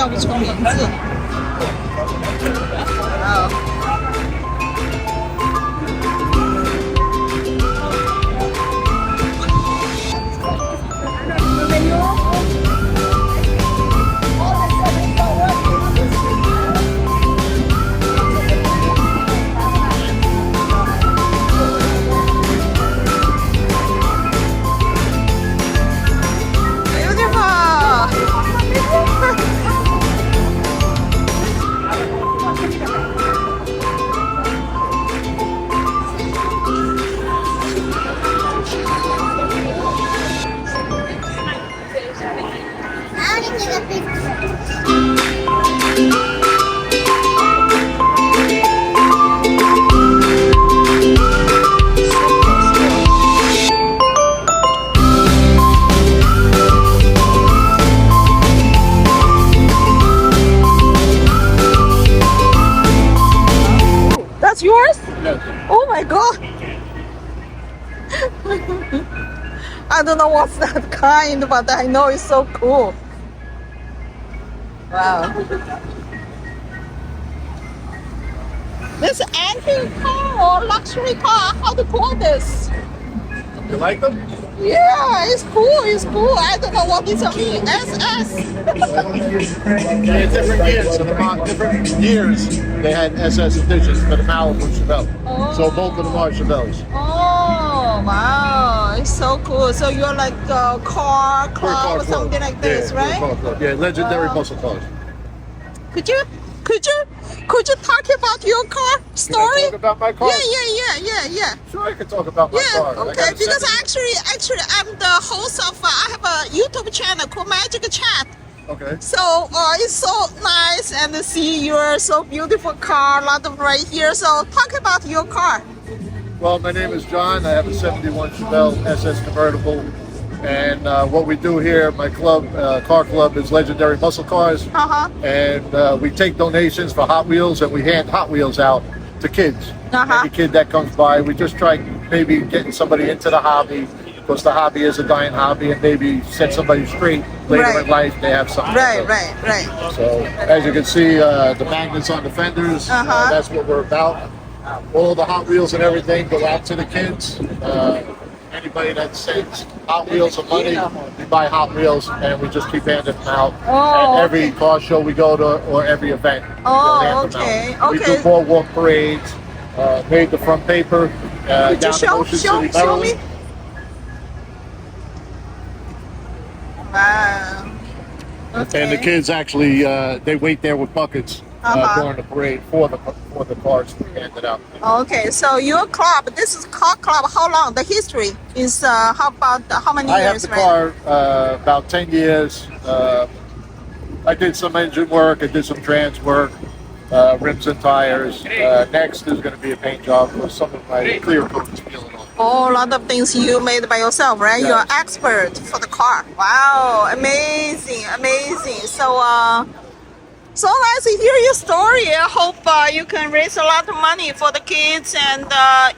叫不出名字。That's yours? Yes. Oh my god! I don't know what's that kind, but I know it's so cool. Wow. This antique car or luxury car, how to call this? You like them? Yeah, it's cool, it's cool. I don't know what this means. SS. Yeah, different years. So different years they had SS editions for the Malibu Chevelle. Oh. So both of them are Chevelles. Oh, wow. It's so cool. So you're like a car club or something like this, right? Yeah, legendary muscle cars. Could you talk about your car story? Can I talk about my car? Yeah. Sure, I can talk about my car. Okay. Because actually, I'm the host of. I have a YouTube channel called Magic Chat. Okay. So it's so nice and to see your so beautiful car, a lot of right here. So talk about your car. Well, my name is John. I have a 71 Chevelle SS convertible. And what we do here, my club, car club, is legendary muscle cars. And we take donations for Hot Wheels, and we hand Hot Wheels out to kids. Any kid that comes by, we just try maybe getting somebody into the hobby, because the hobby is a dying hobby, and maybe set somebody straight later in life. They have something. Right. So as you can see, the magnets on the fenders. That's what we're about. All the Hot Wheels and everything go out to the kids. Anybody that sends Hot Wheels or money, we buy Hot Wheels, and we just keep handing them out. At every car show we go to, or every event. Okay. We do boardwalk parades, made the front paper. Could you show me? Wow. Okay. And the kids actually, they wait there with buckets during the parade for the cars to be handed out. Okay, so your club, this is car club. How long? The history is how many I years? have the car about 10 years. I did some engine work. I did some trans work, rims and tires. Next is going to be a paint job with some of my clear coats peeling off. Oh, a lot of things you made by yourself, right? Yes. You're expert for the car. Wow, amazing. So nice to hear your story. I hope you can raise a lot of money for the kids and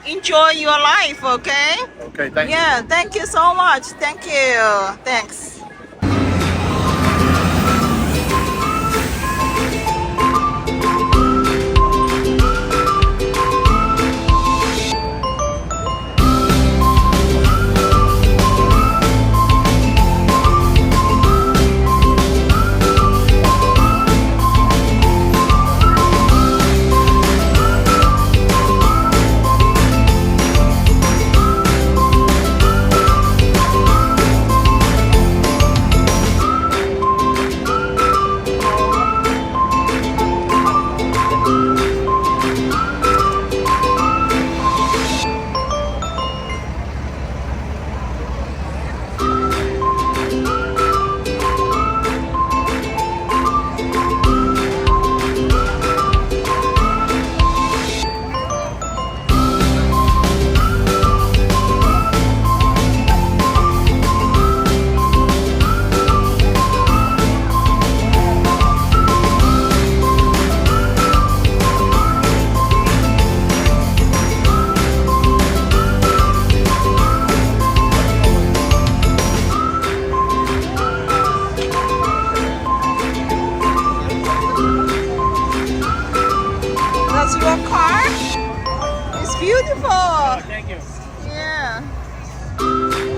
enjoy your life, okay? Okay, thank you. Yeah, thank you so much. Thank you. Thanks. How's your car? It's beautiful. Thank you. Yeah.